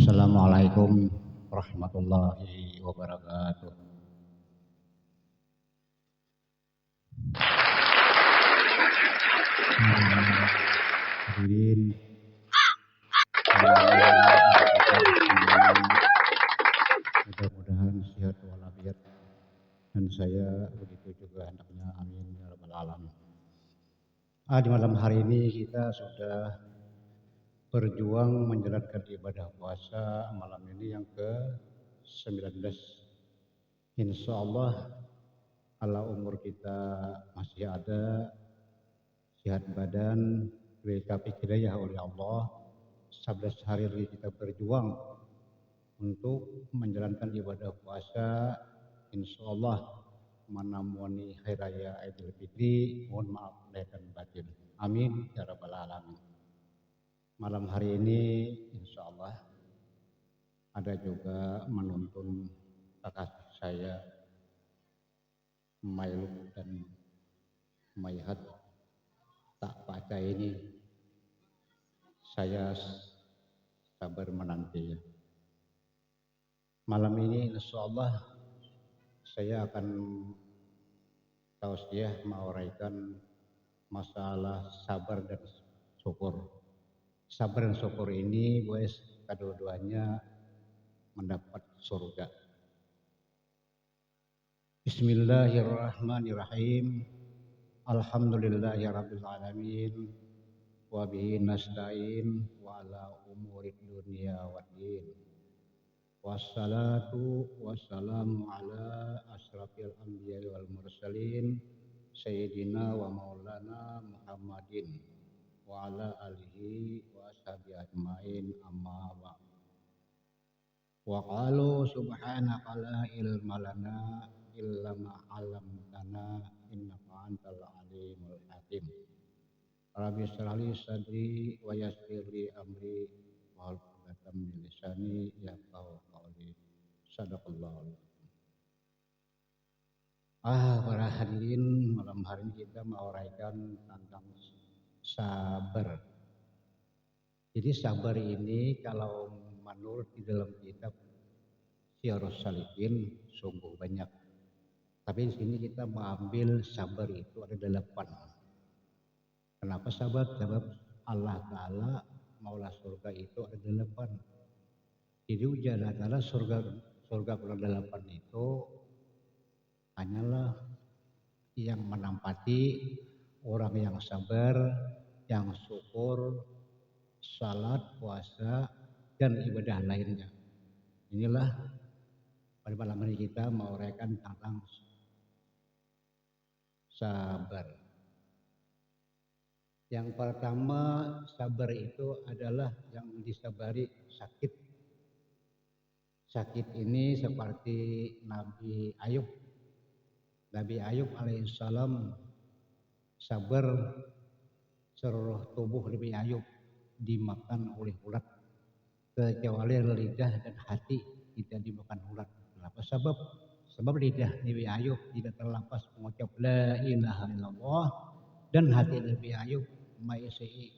Assalamualaikum warahmatullahi wabarakatuh. Hadirin semuanya, mudah-mudahan sehat walafiat dan saya begitu juga hendaknya, amin ya rabbal alamin. Di malam hari ini kita sudah berjuang menjalankan ibadah puasa malam ini yang ke-19. Insya Allah kalau umur kita masih ada, sehat badan, diberi hidayah oleh Allah, 11 hari lagi kita berjuang untuk menjalankan ibadah puasa. Insya Allah menamuni hari raya Idul Fitri, mohon maaf lahir dan batin. Amin ya rabbal alamin. Malam hari ini insya Allah ada juga menuntun kakak saya Mailuk dan Maihat tak baca ini. Saya sabar menanti. Malam ini insya Allah saya akan tausiah menguraikan masalah sabar dan syukur. Sabar dan syukur ini guys, kedua-duanya mendapat surga. Bismillahirrahmanirrahim. Alhamdulillahirabbil alamin. Wa bihi nasta'in wa ala umuri dunya waddin. Wassalatu wassalamu ala asrafil anbiya wal mursalin sayyidina wa maulana Muhammadin wa ala alihi wa ashabihi ajmain, amma ba'd. Wa qalu subhanaka la ilma lana illa ma 'allamtana innaka antal alimul hakim. Rabbi shrah li sadri wa yassir li amri wa hlul 'uqdatam min lisani yafqahu qawli. Shadaqallahu. Para hadirin, malam hari ini kita menguraikan tentang sabar. Jadi sabar ini kalau menurut di dalam kitab Syiarus Salikin sungguh banyak. Tapi di sini kita mengambil sabar itu ada 8. Kenapa sabar? Sebab Allah Ta'ala Maula surga itu ada 8. Jadi ujian adalah surga kalau 8 itu hanyalah yang menempati orang yang sabar, yang syukur, salat, puasa, dan ibadah lainnya. Inilah pada malam hari kita menguraikan tentang sabar. Yang pertama, sabar itu adalah yang disabari sakit. Sakit ini seperti Nabi Ayub. Nabi Ayub alaihissalam sabar, seluruh tubuh Nabi Ayub dimakan oleh ulat, kecuali lidah dan hati tidak dimakan ulat. Kenapa? Sebab lidah Nabi Ayub tidak terlepas mengucap la ilaha illallah, dan hati Nabi Ayub mengisi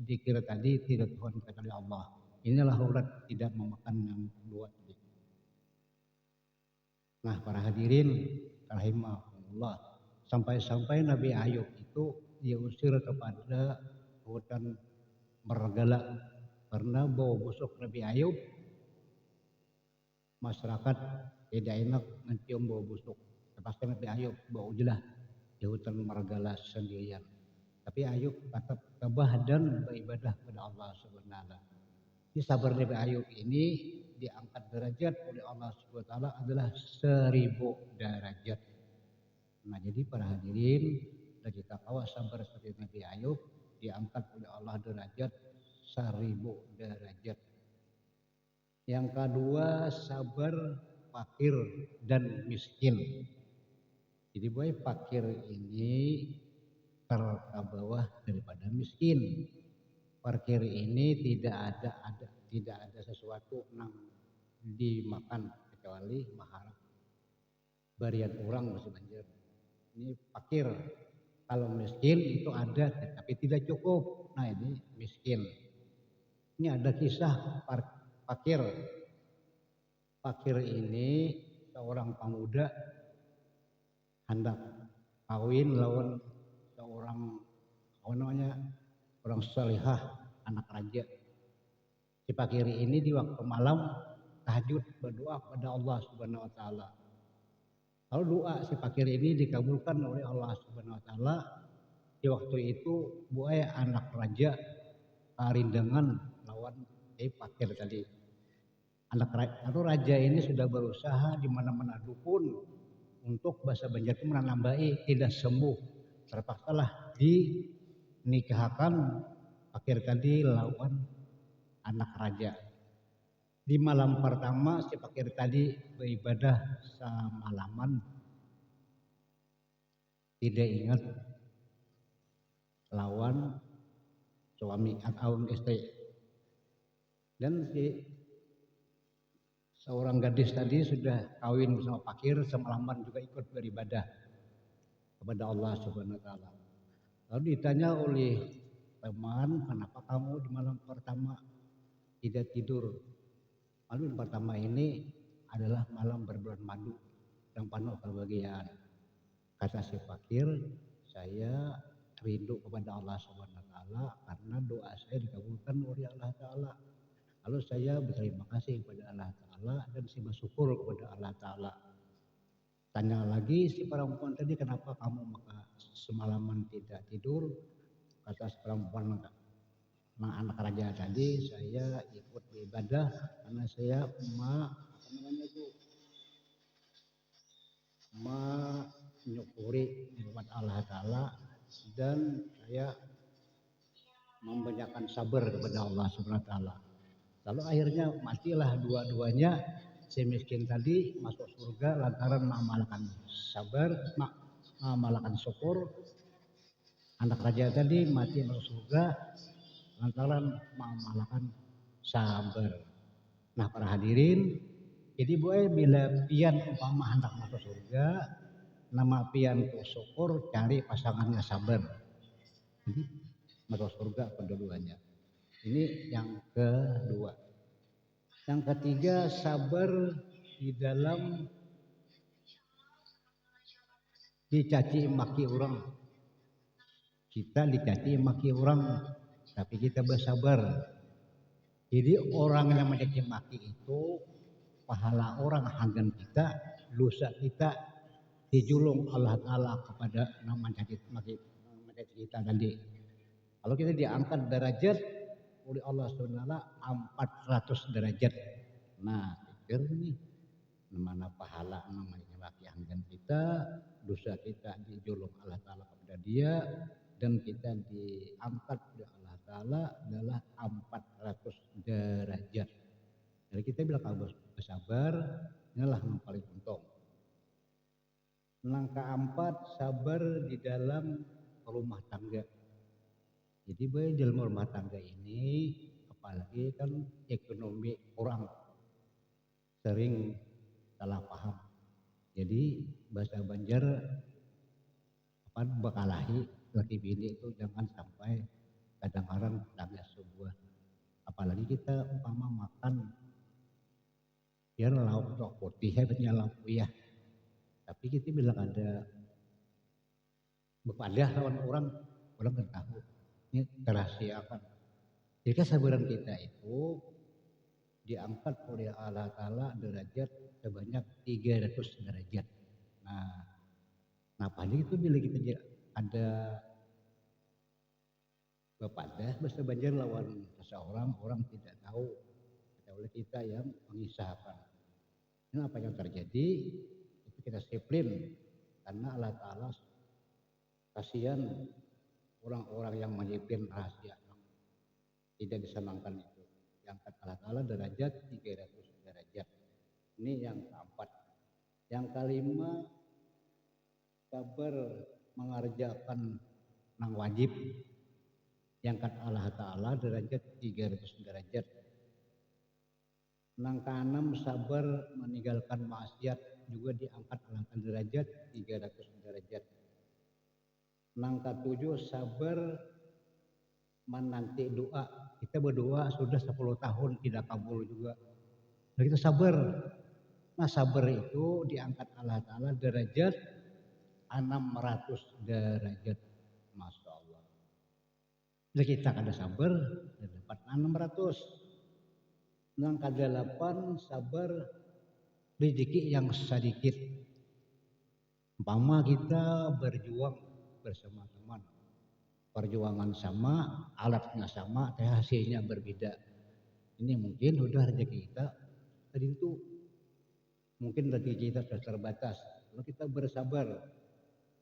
zikir tadi, tidak Tuhan kecuali Allah. Inilah ulat tidak memakan yang kedua tadi. Nah, para hadirin rahimahullah, sampai-sampai Nabi Ayub itu diusir kepada hutan Mergala karena bau busuk Nabi Ayub. Masyarakat tidak enak mencium bau busuk. Terpaksa Nabi Ayub bau jelah di hutan Mergala sendirian. Tapi Ayub tetap tabah dan beribadah kepada Allah Subhanahu wa taala. Di sabar Nabi Ayub ini diangkat derajat oleh Allah Subhanahu wa taala adalah 1000 derajat. Nah, jadi para hadirin, kita tahu sabar seperti Nabi Ayub diangkat oleh Allah derajat 1000 derajat. Yang kedua, sabar fakir dan miskin. Jadi fakir ini terbawah daripada miskin. Fakir ini tidak ada sesuatu yang dimakan kecuali mahal. Barian orang masih banjir. Ini fakir. Kalau miskin itu ada tapi tidak cukup. Nah, ini miskin. Ini ada kisah fakir. Fakir ini seorang pemuda hendak kawin lawan seorang orang salihah anak raja. Si fakir ini di waktu malam tahajud berdoa kepada Allah Subhanahu wa taala. Lalu doa si fakir ini dikabulkan oleh Allah Subhanahu wa taala. Di waktu itu buaya anak raja karindangan lawan fakir tadi. Lalu raja ini sudah berusaha di mana-mana dukun untuk bahasa Banjar itu menambahi tidak sembuh. Terpaksalah dinikahkan fakir tadi lawan anak raja. Di malam pertama si fakir tadi beribadah semalaman, tidak ingat lawan suami atau istri. Dan si seorang gadis tadi sudah kawin bersama fakir semalaman juga ikut beribadah kepada Allah Subhanahu wa taala. Lalu ditanya oleh teman, kenapa kamu di malam pertama tidak tidur? Malam pertama ini adalah malam berbulan madu yang penuh kebahagiaan. Kata si fakir, saya rindu kepada Allah Subhanahu wa taala karena doa saya dikabulkan oleh Allah taala. Lalu saya berterima kasih kepada Allah taala dan saya bersyukur kepada Allah taala. Tanya lagi si perempuan tadi, kenapa kamu maka semalaman tidak tidur? Kata si perempuan, anak raja tadi, saya ikut beribadah karena saya menyukuri nikmat Allah taala dan saya membanyakan sabar kepada Allah Subhanahu wa taala. Lalu akhirnya matilah dua-duanya. Si miskin tadi masuk surga lantaran mengamalkan sabar, mengamalkan syukur. Anak raja tadi mati masuk surga lantaran mengamalkan sabar. Nah para hadirin, jadi boleh bila pian umpama hendak masuk surga, nama pian ku syukur cari pasangannya sabar. Jadi masuk surga kedua-duanya. Ini yang kedua. Yang ketiga, sabar di dalam dicaci maki orang. Kita dicaci maki orang, tapi kita bersabar. Jadi orang yang mencaci maki itu pahala orang hanggan kita, dosa kita dijulung Allah Ta'ala kepada nama mencaci maki kita tadi. Kalau kita diangkat derajat oleh Allah SWT 400 derajat. Nah, pikir nih mana pahala namanya laki hanggan kita, dosa kita dijulung Allah Ta'ala kepada dia dan kita diangkat oleh Allah Ta'ala adalah 400 derajat. Jadi kita bilang kalau bersabar, inilah yang paling untung. Langkah 4, sabar di dalam rumah tangga. Jadi di dalam rumah tangga ini, apalagi kan ekonomi orang sering salah paham. Jadi bahasa Banjar bakalahi laki bini itu jangan sampai kadang-kadang tangga sebuah. Apalagi kita umpama makan biar lauk putih hebatnya lauk ya. Tapi kita bilang ada bepadah lawan orang nggak tahu. Ini terahsiakan. Jadi kesabaran kita itu diangkat oleh Allah Ta'ala derajat sebanyak 300 derajat. Nah pada itu bila kita ada bepadah bahasa Banjar lawan seseorang, orang tidak tahu. Oleh kita yang mengisahkan. Ini apa yang terjadi? Itu kita disiplin karena Allah Ta'ala kasihan orang-orang yang menyimpan rahasia tidak disenangkan itu. Yang kata Allah Ta'ala derajat 300 derajat. Ini yang keempat. Yang kelima, sabar mengerjakan yang wajib. Yang kata Allah Ta'ala derajat 300 derajat. Yang keenam, sabar meninggalkan maksiat juga diangkat Allah Ta'ala derajat 300 derajat. Yang ketujuh, sabar menanti doa. Kita berdoa sudah 10 tahun tidak kabul juga. Nah, kita sabar. Nah, sabar itu diangkat Allah Ta'ala derajat 600 derajat. Masya Allah. Jadi kita kada sabar, dapat 600. Nang kada-8 sabar rezeki yang sedikit. Umpama kita berjuang bersama teman. Perjuangan sama, alatnya sama, tapi hasilnya berbeda. Ini mungkin udah rezeki kita tadi itu. Mungkin rezeki kita sudah terbatas. Kalau kita bersabar,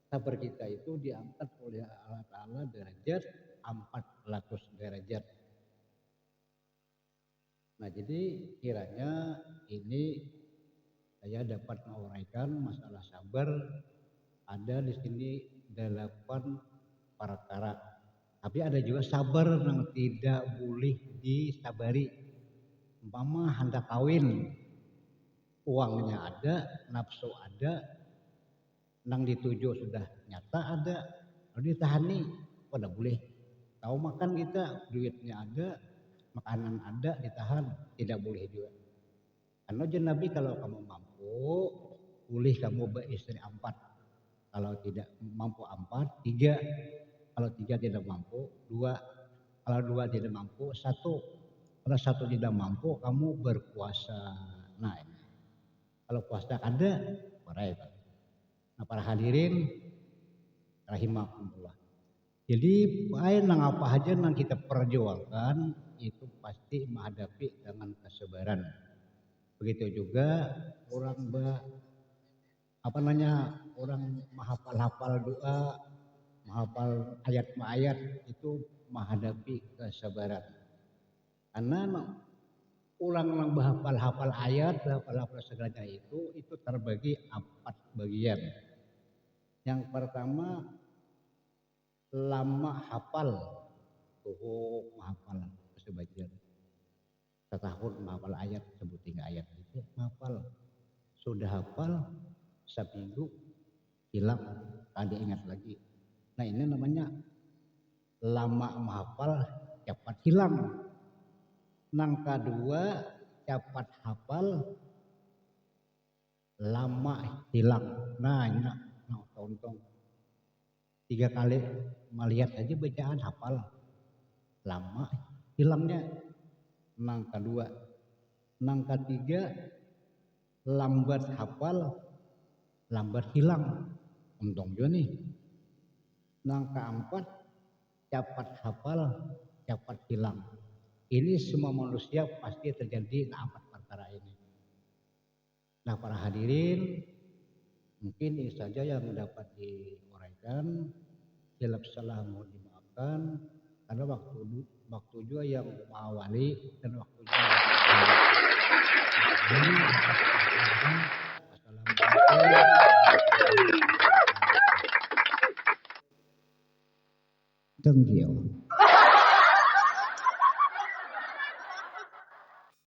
sabar kita itu diangkat oleh Allah Ta'ala derajat 400 derajat. Nah, jadi kiranya ini saya dapat menguraikan masalah sabar. Ada di sini 8 perkara. Tapi ada juga sabar yang tidak boleh disabari. Umpama hendak kawin, uangnya ada, nafsu ada, nang dituju sudah nyata ada, lalu ditahani, pada boleh. Tahu makan kita, duitnya ada, makanan ada, ditahan, tidak boleh juga. Karena Nabi kalau kamu mampu, boleh kamu beristri 4. Kalau tidak mampu 4, 3. Kalau 3 tidak mampu, 2. Kalau 2 tidak mampu, 1. Kalau 1 tidak mampu, kamu berpuasa. Nah, ini. Kalau puasa ada, baik. Nah, para hadirin rahimakumullah. Jadi nang apa aja nang kita perjuangkan itu pasti menghadapi dengan kesabaran. Begitu juga orang orang menghafal doa, menghafal ayat-ayat itu menghadapi kesabaran. Karena ulang menghafal ayat, menghafal segalanya itu terbagi 4 bagian. Yang pertama lama hafal, menghafal sebagian. Setahun menghafal ayat, sebut 3 ayat itu menghafal. Sudah hafal seminggu hilang, tadi ingat lagi. Nah, ini namanya lama menghafal cepat hilang. Nang kedua cepat hafal lama hilang. Nah, ini tonton 3 kali melihat aja bacaan hafal lama hilangnya. Nang kedua, nang ketiga lambat hafal lambat hilang. Untung juga nih. Nang keempat cepat hafal cepat hilang. Ini semua manusia pasti terjadi 4 perkara ini. Nah, para hadirin, mungkin ini saja yang dapat diuraikan. Silap salah mohon dimaafkan karena waktu juga yang mengawali dan waktu juga yang Assalamualaikum. Thank you.